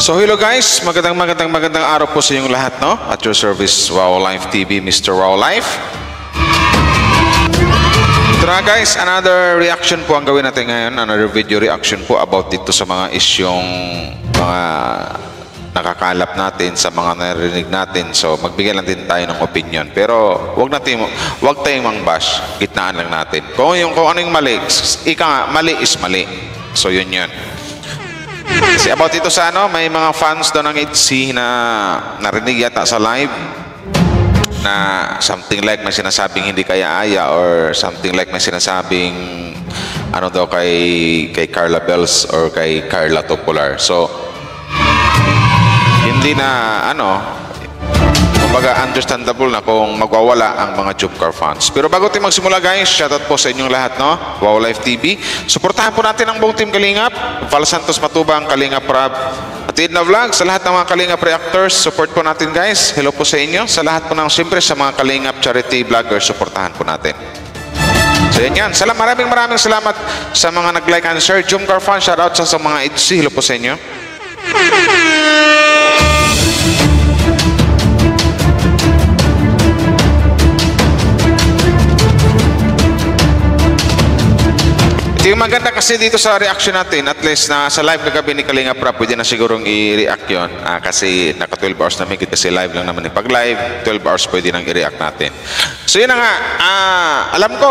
So hello guys, magandang araw po sa inyong lahat, no? At your service, Wow Life TV, Mr. Wow Life. Ito na guys, another reaction po ang gawin natin ngayon, another video reaction po about dito sa mga isyong mga nakakalap natin, sa mga narinig natin. So magbigay lang din tayo ng opinion, pero wag tayong mang-bash, gitnaan lang natin. Kung ano yung mali, ika nga, mali is mali. So yun. Kasi about ito sa may mga fans doon ng ITZY na narinig yata sa live na something like may sinasabing hindi kaya-aya, or something like may sinasabing daw kay Carla Bells or kay Carla Topolar. So hindi na kumbaga understandable na kung magwawala ang mga Jumcar fans. Pero bago tayo magsimula guys, shoutout po sa inyong lahat, no? Wow Life TV. Suportahan po natin ang buong team Kalingap, Val Santos Matubang, Kalingap Rab, at Edna Vlog, sa lahat ng mga Kalingap reactors, support po natin guys. Hello po sa inyo. Sa lahat po ng siyempre sa mga Kalingap charity vloggers, suportahan po natin. So yan. Maraming salamat sa mga nag-like and share. Jumcar fans, shoutout sa mga ITZY. Hello po sa inyo. Yung maganda kasi dito sa reaction natin, at least na sa live kagabi ni Kalingap Rap, pwede na sigurong i-react yun. Kasi naka 12 hours na may kasi live lang naman. Pag live, 12 hours pwede nang i-react natin. So yun na nga, alam ko,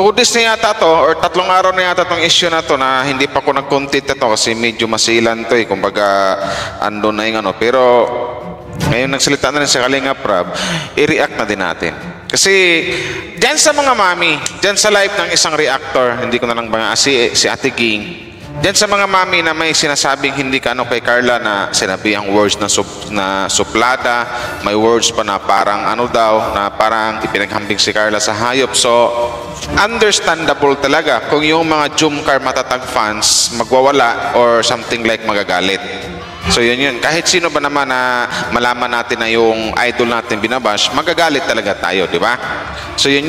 2 days na yata to, or 3 araw na yata tong issue na to, na hindi pa ko nag-content ito kasi medyo masilan to kumbaga ando na yung Pero ngayon nagsalita na rin sa Kalingap Rap, i-react na din natin. Kasi dyan sa mga mami, dyan sa live ng isang reactor, hindi ko na lang si Ate Ging, dyan sa mga mami na may sinasabing hindi ka kay Carla, na sinabi ang words na suplada, may words pa na parang na parang ipinaghambing si Carla sa hayop. So understandable talaga kung yung mga Jumcar matatag fans magwawala or something like magagalit. So yun. Kahit sino ba naman na malaman natin na yung idol natin binabash, magagalit talaga tayo, di ba? So yun.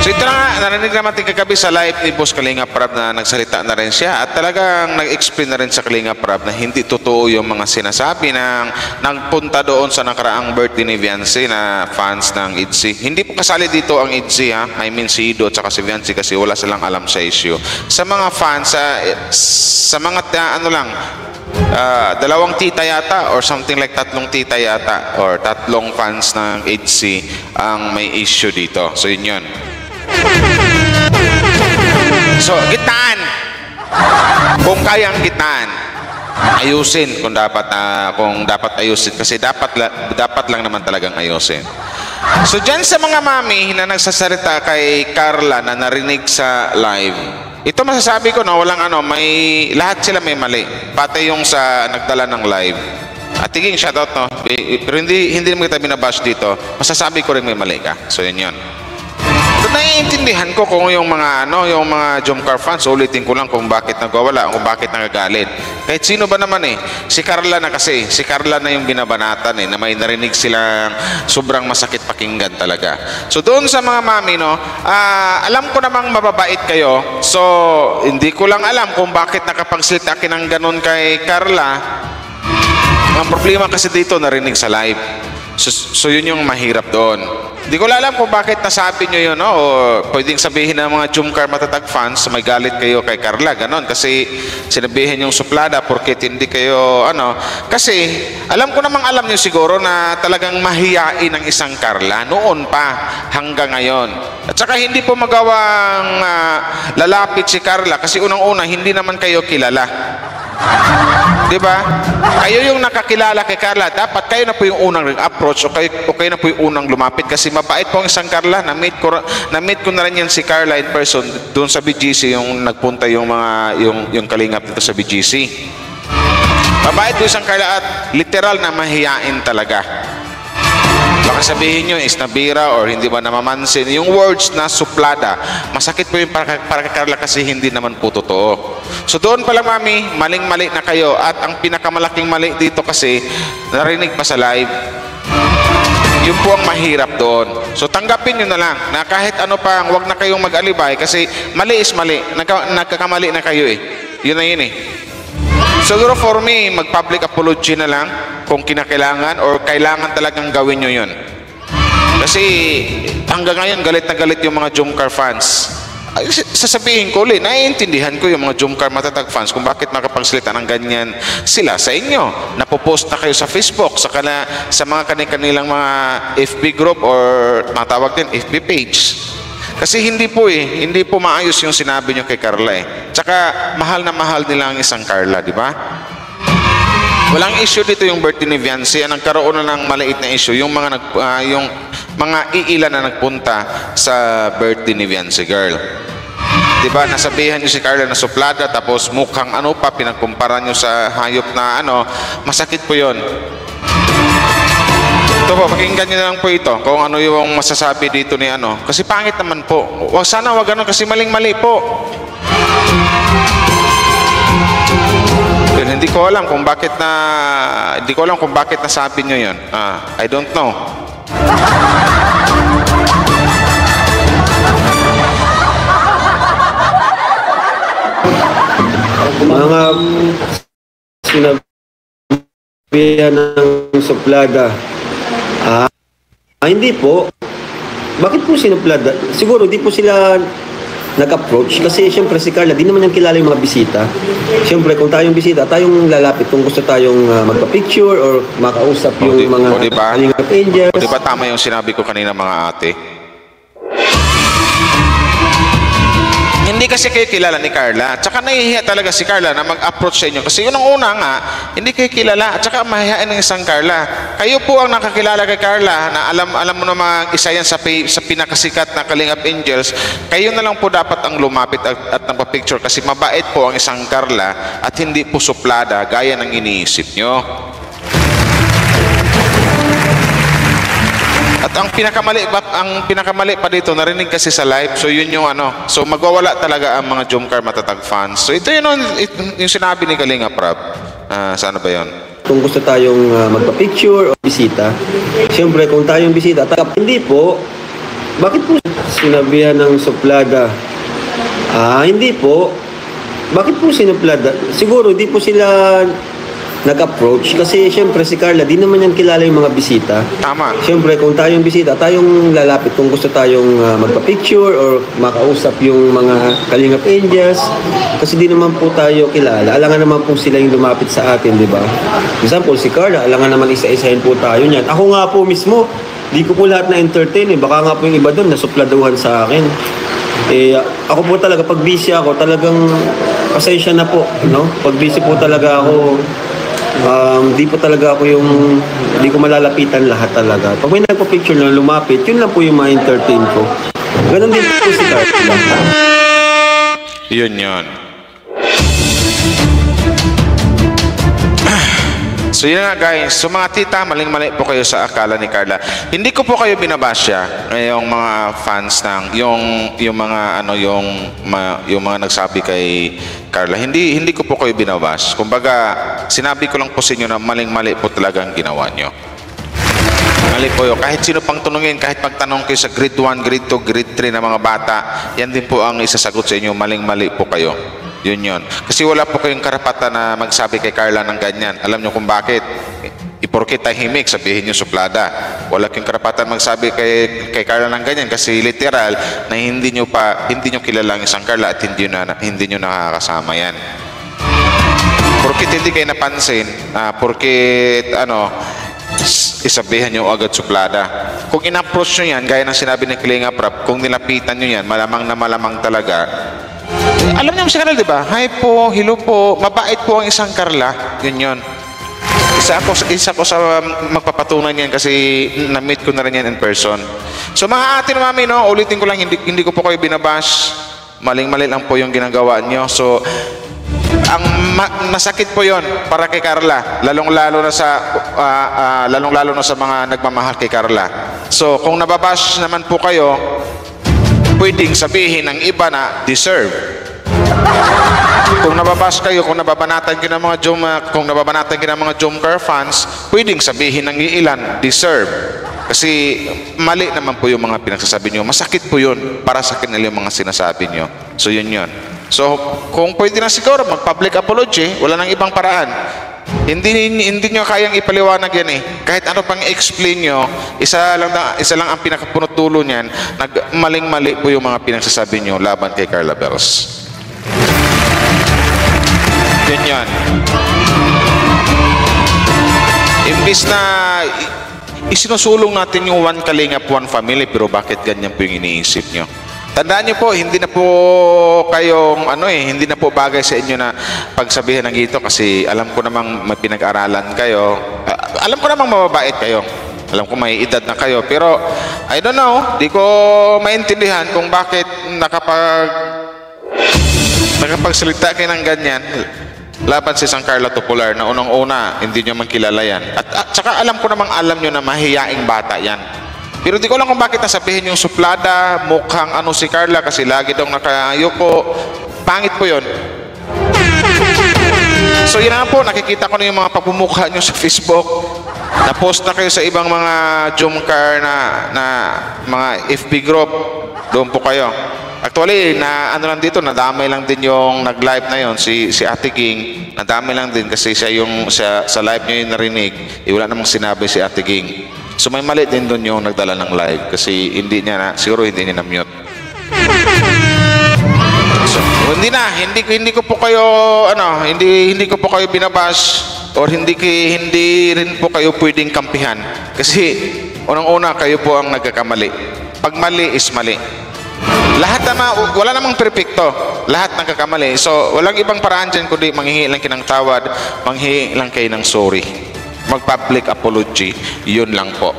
So ito na nga, narinig naman din kagabi sa live ni Boss Kalingap Rap na nagsalita na rin siya, at talagang nag-explain na rin sa Kalingap Rap na hindi totoo yung mga sinasabi ng nagpunta doon sa nakaraang birthday ni Viancy na fans ng ITZY. Hindi po kasali dito ang ITZY, ha? I mean si Ido at saka si Viancy, kasi wala silang alam sa issue. Sa mga fans, sa mga 2 tita yata, or something like 3 tita yata, or 3 fans ng ITZY ang may issue dito. So yun. So gitaan, kung kayang gitaan, ayusin kung dapat ayusin, kasi dapat lang naman talagang ayusin. So dyan sa mga mami na nagsasalita kay Carla na narinig sa live, ito masasabi ko na walang may lahat sila may mali, pati yung sa nagdala ng live. At tiging shoutout, no? Pero hindi naman kita binabash dito, masasabi ko rin may mali ka. So yun. So naiintindihan ko kung yung mga Jumcar fans, ulitin ko lang kung bakit nagwawala, kung bakit nagagalit. Kahit sino ba naman si Carla na yung binabanatan na may narinig silang sobrang masakit pakinggan talaga. So doon sa mga mami, alam ko namang mababait kayo. So hindi ko lang alam kung bakit nakapagsalita ng ganun kay Carla. Ang problema kasi dito narinig sa live. So yun yung mahirap doon. Hindi ko alam kung bakit nasabi nyo yun, o pwedeng sabihin ng mga Jumcar matatag fans, may galit kayo kay Carla, ganon. Kasi sinabihin yung suplada porket hindi kayo, Kasi alam ko namang alam nyo siguro na talagang mahiyain ang isang Carla noon pa hanggang ngayon. At saka hindi po magawang lalapit si Carla kasi unang-una hindi naman kayo kilala. Diba? Kayo yung nakakilala kay Carla, dapat kayo na po yung unang approach, o kayo na po yung unang lumapit, kasi mabait po ang isang Carla. Na-meet ko na rin yan si Carla in person doon sa BGC, yung nagpunta yung Kalingap dito sa BGC. Mabait po isang Carla, at literal na mahiyain talaga. Baka sabihin nyo is nabira or hindi ba namamansin yung words na suplada, masakit po yung para kay Carla kasi hindi naman po totoo. So doon pa lang mami, maling-mali na kayo, at ang pinakamalaking mali dito kasi narinig pa sa live. Yun po ang mahirap doon. So tanggapin nyo na lang na kahit ano pa, wag na kayong mag-alibay kasi mali is mali. Nagkakamali na kayo Yun na yun Siguro for me, mag-public apology na lang kung kinakailangan or kailangan talagang gawin nyo yun. Kasi hanggang ngayon, galit na galit yung mga Jomcar fans. Ay, sasabihin ko ulit, naiintindihan ko yung mga Jomcar Matatag fans kung bakit makapagsalita ng ganyan sila sa inyo. Napopost na kayo sa Facebook, sa mga kanilang mga FB group or matawag din FB page. Kasi hindi po maayos yung sinabi nyo kay Carla eh. Tsaka mahal na mahal nila ang isang Carla, di ba? Walang issue dito yung birthday ni Viancy. Ang nagkaroon na ng maliit na issue, yung mga iilan na nagpunta sa birthday ni Viancy girl. Diba, nasabihan nyo si Carla na suplada, tapos mukhang ano pa, pinagkumpara nyo sa hayop na ano, masakit po yon. Ito po, pakinggan nyo na lang po ito, kung ano yung masasabi dito ni ano. Kasi pangit naman po. Sana wag ganun, kasi maling-mali po. Yun, hindi ko alam kung bakit nasabi nyo yun. I don't know. Mga sinabihan ng suplada. Hindi po. Bakit po sinuplada? Siguro di po sila nag-approach kasi siyempre si Carla, di naman yung kilala yung mga bisita. Siyempre kung tayong bisita, tayong lalapit kung gusto tayong magpa-picture or makausap yung mga Kalingap Angels. O diba tama yung sinabi ko kanina mga ate? Hindi kasi kayo kilala ni Carla. At saka nahihiya talaga si Carla na mag-approach sa inyo. Kasi yun ang una nga, hindi kayo kilala. At saka mahihain ng isang Carla. Kayo po ang nakakilala kay Carla na alam mo naman isa yan sa pinakasikat na Kalingap Angels. Kayo na lang po dapat ang lumapit at nagpa-picture kasi mabait po ang isang Carla at hindi po suplada gaya ng iniisip nyo. At ang pinakamali pa dito, narinig kasi sa live, so yun yung ano, so magwawala talaga ang mga Jomcar Matatag fans. So ito yun yung sinabi ni Kalinga Prab. Sana ba yun? Kung gusto tayong magpa-picture o bisita, siyempre kung tayong bisita, hindi po. Bakit po sinabihan ng suplada? Hindi po. Bakit po sinuplada? Siguro di po sila nag-approach kasi siyempre si Carla, di naman yan kilala yung mga bisita. Tama. Siyempre kung tayong bisita, tayong lalapit kung gusto tayong magpa-picture or makausap yung mga Kalingap Angels kasi di naman po tayo kilala. Alangan naman po sila yung lumapit sa atin, di ba? Example, si Carla, alangan naman isa-isahin po tayo niyan. Ako nga po mismo, di ko po lahat na-entertain eh. Baka nga po yung iba doon nasupladuhan sa akin. Ako po talaga, pag busy ako, talagang pasensya na po, no? Pag busy po talaga ako, di po talaga ako di ko malalapitan lahat talaga. Pag may nagpa-picture na lumapit, yun lang po yung ma-entertain ko. Ganon din po si Carla. Yun. So yun nga guys, so mga tita, maling-mali po kayo sa akala ni Carla. Hindi ko po kayo binabasya, yung mga fans ng yung mga nagsabi kay Carla. Hindi ko po kayo binabash. Kumbaga, sinabi ko lang po sa inyo na maling-mali po talaga ang ginawa nyo. Mali po yun. Kahit sino pang tunungin, kahit pagtanong kayo sa grade 1, grade 2, grade 3 na mga bata, yan din po ang isasagot sa inyo, maling-mali po kayo. Yun. Kasi wala po kayong karapatan na magsabi kay Carla ng ganyan. Alam nyo kung bakit? Iporke tahimik, sabihin nyo suplada. Wala kayong karapatan magsabi kay Carla ng ganyan kasi literal na hindi nyo kilala ang isang Carla at hindi nyo nakakasama yan. Porkit hindi kayo napansin, porkit isabihan nyo agad suplada. Kung in-approach nyo yan, gaya ng sinabi ng Kalinga Prab, kung nilapitan nyo yan, malamang talaga. Alam niyo si Carla, di ba? Hi po, hello po, mabait po ang isang Carla. Yun. Isa ko sa magpapatunay niyan kasi na-meet ko na rin yan in person. So mga ate na mami, no, ulitin ko lang, hindi ko po kayo binabash. Maling-mali lang po yung ginagawa nyo. So, nasakit po yon para kay Carla, lalong-lalo na sa mga nagmamahal kay Carla. So, kung nababash naman po kayo, pwedeng sabihin ng iba na deserve. Kung nababash kayo, kung nababanatan kayo ng mga Jomcar fans, pwedeng sabihin ng ilan deserve. Kasi mali naman po yung mga pinagsasabi nyo. Masakit po yun para sa kanila yung mga sinasabi nyo. So yun. So, kung pwede na siguro mag-public apology, wala nang ibang paraan. Hindi nyo kayang ipaliwanag yan eh. Kahit ano pang explain nyo, isa lang ang pinakapunot dulo niyan, maling-mali po yung mga pinagsasabi nyo laban kay Carla Bells. Yan. Imbis na isinusulong natin yung one kalingap, one family, pero bakit ganyan po yung iniisip nyo? Tandaan niyo po, hindi na po kayong hindi na po bagay sa inyo na pagsabihan ng ito kasi alam ko namang may pinag-aralan kayo. Alam ko namang mababait kayo. Alam ko may edad na kayo, pero I don't know, di ko maintindihan kung bakit nakapagsalita kayo ng ganyan laban si Sang Carla Tupular na unang-una hindi nyo man kilala yan. At saka alam ko namang alam nyo na mahiyaing bata yan. Pero di ko lang kung bakit nasabihin yung suplada, mukhang si Carla kasi lagi daw nakayuko. Pangit po yun. So yun nga po, nakikita ko na yung mga pagmumukha nyo sa Facebook. Na-post na kayo sa ibang mga Jumcar na mga FB group. Doon po kayo. Actually, lang dito, nadamay lang din yung nag-live na yon si Ate Ging. Nadamay lang din kasi siya yung sa live niyo yung narinig. Wala namang sinabi si Ate Ging. So may mali din doon yung nagdala ng live kasi siguro hindi niya na-mute. So, hindi ko po kayo hindi ko po kayo binabash or hindi rin po kayo pwedeng kampihan kasi unang-una kayo po ang nagkakamali. Pag mali is mali. Wala namang perpekto. Lahat nagkakamali. So walang ibang paraan dyan kundi manghingi lang kayo ng tawad, manghingi lang kayo ng sorry. Mag-public apology, yun lang po.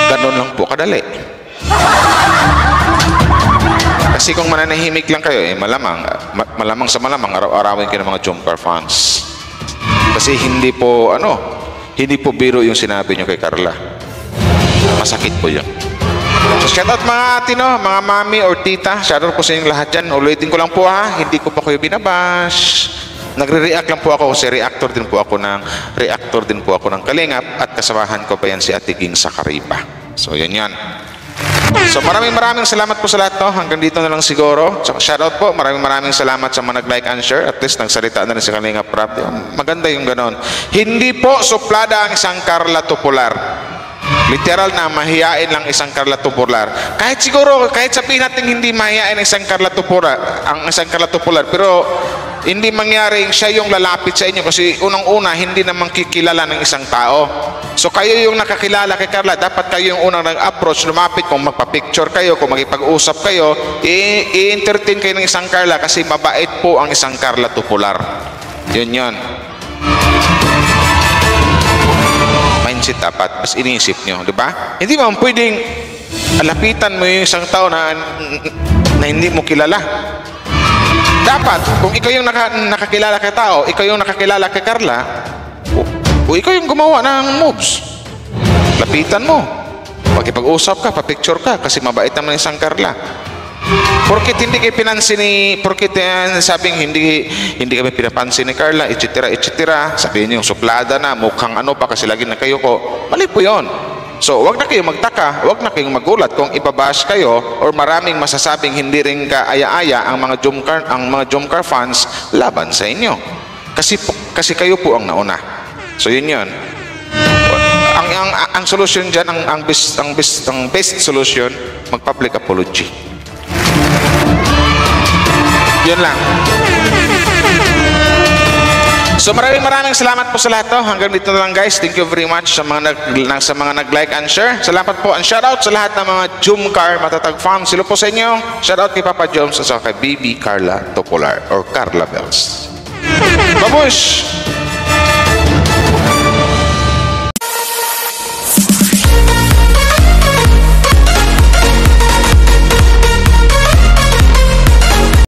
Ganun lang po kadali. Kasi kung mananahimik lang kayo, malamang sa malamang, araw-arawin kayo ng mga Jumcar fans. Kasi hindi po biro yung sinabi nyo kay Carla. Masakit po yun. So shoutout mga ate, mga mami or tita, shoutout po sa inyong lahat dyan. Ulitin ko lang po hindi ko pa kayo binabash. Nagre-react lang po ako kasi reactor din po ako ng Kalingap at kasamahan ko pa yan si Ate Ging sa Kariba. So yan. So maraming salamat po sa lahat hanggang dito na lang siguro. So, shoutout po, maraming salamat sa mga nag-like and share. At least nagsalita na rin si Kalingap Rap. Maganda yung ganon. Hindi po suplada ang isang Carla Tupular. Literal na mahiyain lang isang Carla Tupular. Kahit sabihin natin hindi mahiyain ang isang Carla Tupular, pero hindi mangyaring siya yung lalapit sa inyo kasi unang-una hindi naman kikilala ng isang tao. So kayo yung nakakilala kay Carla, dapat kayo yung unang nag-approach, lumapit, kung magpa-picture kayo, kung magipag-usap kayo, i-entertain kayo ng isang Carla kasi mabait po ang isang Carla Tupular. Yun. Mindset dapat, mas iniisip nyo, di ba? Hindi mo pwedeng lapitan mo yung isang tao na hindi mo kilala. Dapat, kung ikaw yung nakakilala kay tao, ikaw yung nakakilala kay Carla, o ikaw yung gumawa ng moves, lapitan mo. Makipag-usap ka, pa-picture ka, kasi mabait naman isang Carla. Porkit hindi kayo pinansin porkit sabing hindi kami pinapansin ni Carla, etc. Sabihin niyo, suplada na, mukhang pa kasi lagi na kayo ko. Mali po yun. So, wag na kayong magtaka, wag na kayong magulat kung ibabash kayo or maraming masasabing hindi rin kaaya-aya ang mga Jumcar fans laban sa inyo. Kasi kayo po ang nauna. So, yun. Ang solution dyan, ang best solution, mag-public apology. Yun lang. So maraming salamat po sa lahat hanggang dito na lang guys. Thank you very much sa mga nag-like and share. Salamat po and shoutout sa lahat ng mga Jumcar matatag fans. Silo po sa inyo. Shoutout kay Papa Jones at kay Baby Carla Tupular or Carla Bells. Babush!